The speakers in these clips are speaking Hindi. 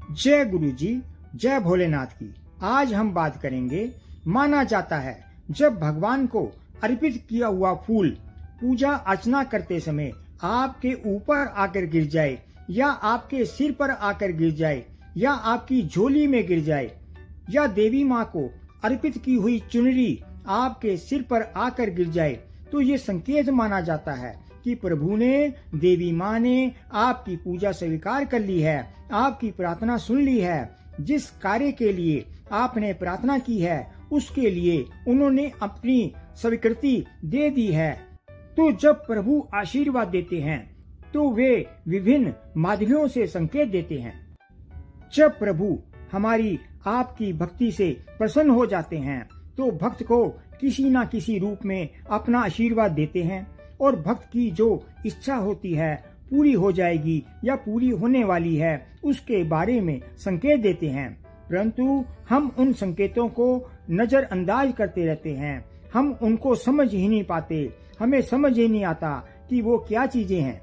जय गुरु जी, जय भोलेनाथ की। आज हम बात करेंगे, माना जाता है जब भगवान को अर्पित किया हुआ फूल पूजा अर्चना करते समय आपके ऊपर आकर गिर जाए या आपके सिर पर आकर गिर जाए या आपकी झोली में गिर जाए या देवी माँ को अर्पित की हुई चुनरी आपके सिर पर आकर गिर जाए तो ये संकेत माना जाता है कि प्रभु ने, देवी माँ ने आपकी पूजा स्वीकार कर ली है, आपकी प्रार्थना सुन ली है। जिस कार्य के लिए आपने प्रार्थना की है उसके लिए उन्होंने अपनी स्वीकृति दे दी है। तो जब प्रभु आशीर्वाद देते हैं तो वे विभिन्न माध्यमों से संकेत देते हैं। जब प्रभु हमारी आपकी भक्ति से प्रसन्न हो जाते हैं तो भक्त को किसी न किसी रूप में अपना आशीर्वाद देते हैं और भक्त की जो इच्छा होती है पूरी हो जाएगी या पूरी होने वाली है उसके बारे में संकेत देते हैं। परंतु हम उन संकेतों को नजरअंदाज करते रहते हैं, हम उनको समझ ही नहीं पाते, हमें समझ ही नहीं आता कि वो क्या चीजें हैं।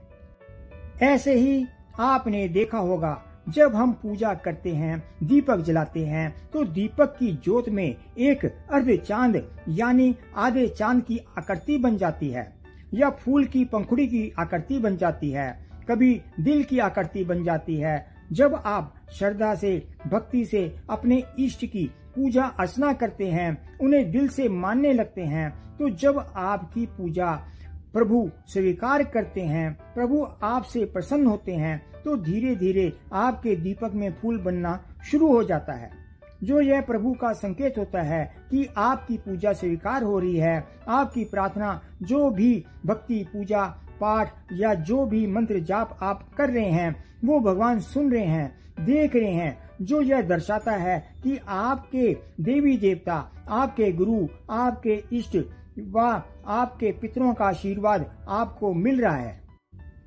ऐसे ही आपने देखा होगा जब हम पूजा करते हैं, दीपक जलाते हैं तो दीपक की ज्योत में एक अर्ध चांद यानी आधे चांद की आकृति बन जाती है या फूल की पंखुड़ी की आकृति बन जाती है, कभी दिल की आकृति बन जाती है। जब आप श्रद्धा से, भक्ति से अपने इष्ट की पूजा अर्चना करते हैं, उन्हें दिल से मानने लगते हैं, तो जब आपकी पूजा प्रभु स्वीकार करते हैं, प्रभु आपसे प्रसन्न होते हैं, तो धीरे धीरे आपके दीपक में फूल बनना शुरू हो जाता है। जो यह प्रभु का संकेत होता है कि आपकी पूजा स्वीकार हो रही है, आपकी प्रार्थना, जो भी भक्ति, पूजा पाठ या जो भी मंत्र जाप आप कर रहे हैं वो भगवान सुन रहे हैं, देख रहे हैं। जो यह दर्शाता है कि आपके देवी देवता, आपके गुरु, आपके इष्ट व आपके पितरों का आशीर्वाद आपको मिल रहा है,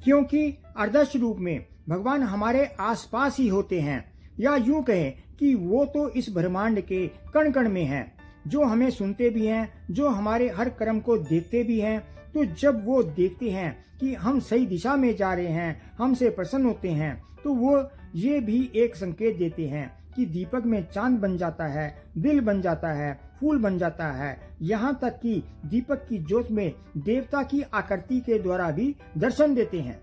क्योंकि आदर्श रूप में भगवान हमारे आसपास ही होते हैं, या यूं कहें कि वो तो इस ब्रह्मांड के कण कण में हैं, जो हमें सुनते भी हैं, जो हमारे हर कर्म को देखते भी हैं। तो जब वो देखते हैं कि हम सही दिशा में जा रहे हैं, हमसे प्रसन्न होते हैं, तो वो ये भी एक संकेत देते हैं कि दीपक में चांद बन जाता है, दिल बन जाता है, फूल बन जाता है, यहाँ तक कि दीपक की ज्योत में देवता की आकृति के द्वारा भी दर्शन देते हैं।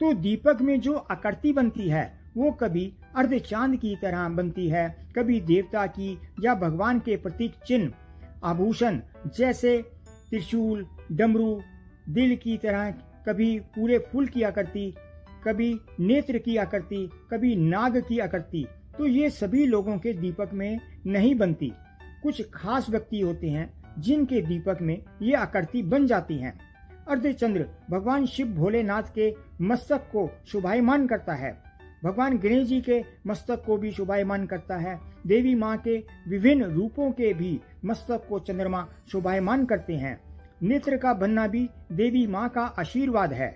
तो दीपक में जो आकृति बनती है वो कभी अर्ध चांद की तरह बनती है, कभी देवता की या भगवान के प्रतीक चिन्ह, आभूषण जैसे त्रिशूल, डमरू, दिल की तरह, कभी पूरे फूल की आकृति, कभी नेत्र की आकृति, कभी नाग की आकृति। तो ये सभी लोगों के दीपक में नहीं बनती। कुछ खास व्यक्ति होते हैं जिनके दीपक में ये आकृति बन जाती हैं। अर्धचंद्र भगवान शिव भोलेनाथ के मस्तक को शोभायमान करता है, भगवान गणेश जी के मस्तक को भी शोभायमान करता है, देवी माँ के विभिन्न रूपों के भी मस्तक को चंद्रमा शोभायमान करते हैं। नेत्र का बनना भी देवी माँ का आशीर्वाद है।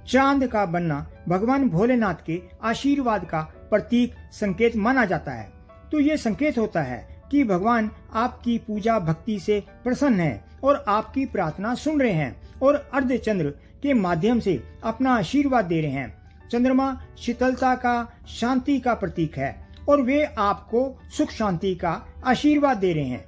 चांद का बनना भगवान भोलेनाथ के आशीर्वाद का प्रतीक संकेत माना जाता है। तो ये संकेत होता है कि भगवान आपकी पूजा भक्ति से प्रसन्न है और आपकी प्रार्थना सुन रहे हैं और अर्धचंद्र के माध्यम से अपना आशीर्वाद दे रहे हैं। चंद्रमा शीतलता का, शांति का प्रतीक है और वे आपको सुख शांति का आशीर्वाद दे रहे हैं।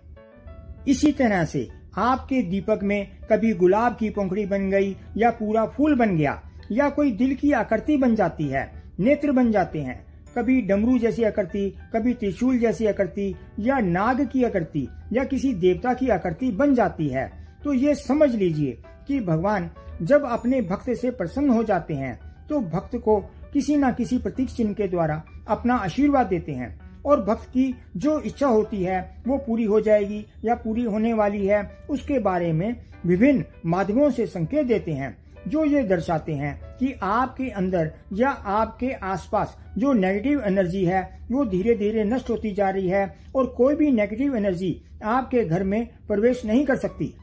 इसी तरह से आपके दीपक में कभी गुलाब की पंखुड़ी बन गई या पूरा फूल बन गया या कोई दिल की आकृति बन जाती है, नेत्र बन जाते हैं, कभी डमरू जैसी आकृति, कभी त्रिशूल जैसी आकृति या नाग की आकृति या किसी देवता की आकृति बन जाती है। तो ये समझ लीजिए कि भगवान जब अपने भक्त से प्रसन्न हो जाते हैं तो भक्त को किसी न किसी प्रतीक चिन्ह के द्वारा अपना आशीर्वाद देते हैं और भक्त की जो इच्छा होती है वो पूरी हो जाएगी या पूरी होने वाली है, उसके बारे में विभिन्न माध्यमों से संकेत देते हैं, जो ये दर्शाते हैं कि आपके अंदर या आपके आसपास जो नेगेटिव एनर्जी है वो धीरे धीरे नष्ट होती जा रही है और कोई भी नेगेटिव एनर्जी आपके घर में प्रवेश नहीं कर सकती।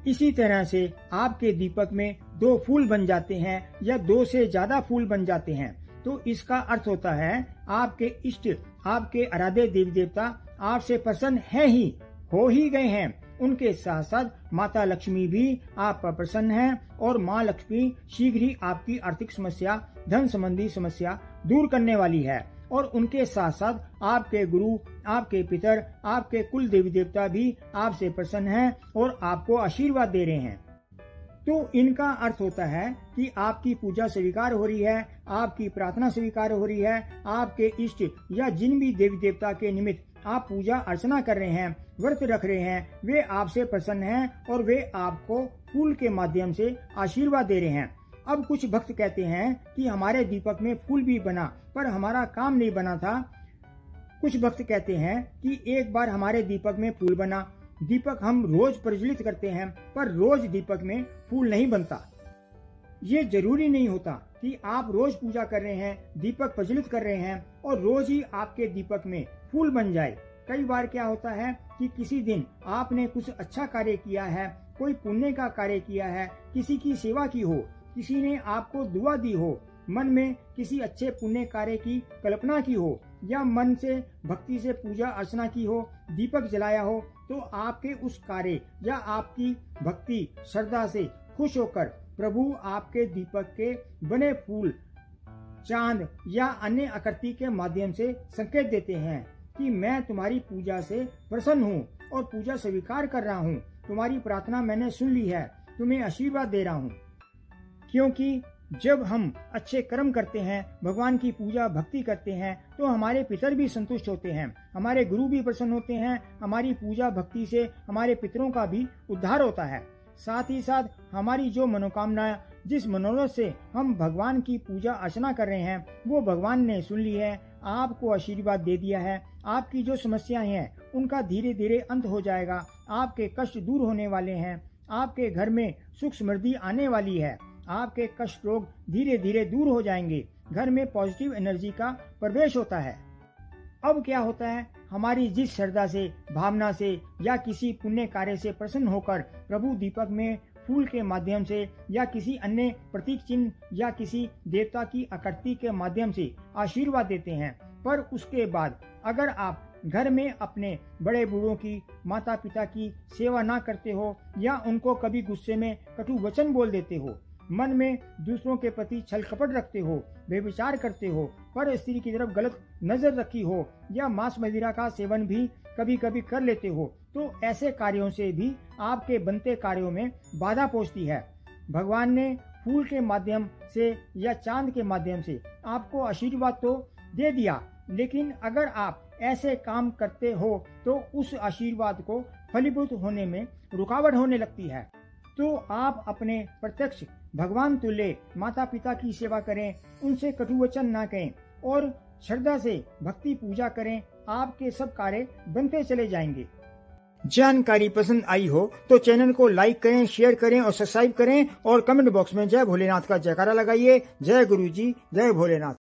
इसी तरह से आपके दीपक में 2 फूल बन जाते हैं या 2 से ज्यादा फूल बन जाते हैं, तो इसका अर्थ होता है आपके इष्ट, आपके आराध्य देवी देवता आपसे प्रसन्न है ही, हो ही गए हैं। उनके साथ साथ माता लक्ष्मी भी आप पर प्रसन्न है और माँ लक्ष्मी शीघ्र ही आपकी आर्थिक समस्या, धन संबंधी समस्या दूर करने वाली है। और उनके साथ साथ आपके गुरु, आपके पितर, आपके कुल देवी देवता भी आपसे प्रसन्न हैं और आपको आशीर्वाद दे रहे हैं। तो इनका अर्थ होता है कि आपकी पूजा स्वीकार हो रही है, आपकी प्रार्थना स्वीकार हो रही है, आपके इष्ट या जिन भी देवी देवता के निमित्त आप पूजा अर्चना कर रहे हैं, व्रत रख रहे हैं, वे आपसे प्रसन्न हैं और वे आपको फूल के माध्यम से आशीर्वाद दे रहे हैं। अब कुछ भक्त कहते हैं कि हमारे दीपक में फूल भी बना पर हमारा काम नहीं बना था। कुछ भक्त कहते हैं कि एक बार हमारे दीपक में फूल बना, दीपक हम रोज प्रज्वलित करते हैं पर रोज दीपक में फूल नहीं बनता। ये जरूरी नहीं होता कि आप रोज पूजा कर रहे हैं, दीपक प्रज्वलित कर रहे हैं और रोज ही आपके दीपक में फूल बन जाए। कई बार क्या होता है कि किसी दिन आपने कुछ अच्छा कार्य किया है, कोई पुण्य का कार्य किया है, किसी की सेवा की हो, किसी ने आपको दुआ दी हो, मन में किसी अच्छे पुण्य कार्य की कल्पना की हो या मन से भक्ति से पूजा अर्चना की हो, दीपक जलाया हो, तो आपके उस कार्य या आपकी भक्ति श्रद्धा से खुश होकर प्रभु आपके दीपक के बने फूल, चांद या अन्य आकृति के माध्यम से संकेत देते हैं कि मैं तुम्हारी पूजा से प्रसन्न हूँ और पूजा स्वीकार कर रहा हूँ, तुम्हारी प्रार्थना मैंने सुन ली है, तुम्हें आशीर्वाद दे रहा हूँ। क्योंकि जब हम अच्छे कर्म करते हैं, भगवान की पूजा भक्ति करते हैं, तो हमारे पितर भी संतुष्ट होते हैं, हमारे गुरु भी प्रसन्न होते हैं, हमारी पूजा भक्ति से हमारे पितरों का भी उद्धार होता है। साथ ही साथ हमारी जो मनोकामना, जिस मनोरथ से हम भगवान की पूजा अर्चना कर रहे हैं, वो भगवान ने सुन ली है, आपको आशीर्वाद दे दिया है। आपकी जो समस्याएं हैं उनका धीरे धीरे अंत हो जाएगा, आपके कष्ट दूर होने वाले हैं, आपके घर में सुख समृद्धि आने वाली है, आपके कष्ट रोग धीरे धीरे दूर हो जाएंगे, घर में पॉजिटिव एनर्जी का प्रवेश होता है। अब क्या होता है, हमारी जिस श्रद्धा से, भावना से या किसी पुण्य कार्य से प्रसन्न होकर प्रभु दीपक में फूल के माध्यम से या किसी अन्य प्रतीक चिन्ह या किसी देवता की आकृति के माध्यम से आशीर्वाद देते हैं, पर उसके बाद अगर आप घर में अपने बड़े बूढ़ों की, माता पिता की सेवा ना करते हो या उनको कभी गुस्से में कटु वचन बोल देते हो, मन में दूसरों के प्रति छल कपट रखते हो, व्यभिचार करते हो, पर स्त्री की तरफ गलत नजर रखी हो या मांस मदिरा का सेवन भी कभी कभी कर लेते हो, तो ऐसे कार्यों से भी आपके बनते कार्यों में बाधा पहुंचती है। भगवान ने फूल के माध्यम से या चांद के माध्यम से आपको आशीर्वाद तो दे दिया, लेकिन अगर आप ऐसे काम करते हो तो उस आशीर्वाद को फलीभूत होने में रुकावट होने लगती है। तो आप अपने प्रत्यक्ष भगवान तुल्य माता पिता की सेवा करें, उनसे कटु वचन ना कहें और श्रद्धा से भक्ति पूजा करें, आपके सब कार्य बनते चले जाएंगे। जानकारी पसंद आई हो तो चैनल को लाइक करें, शेयर करें और सब्सक्राइब करें और कमेंट बॉक्स में जय भोलेनाथ का जयकारा लगाइए। जय गुरु जी, जय भोलेनाथ।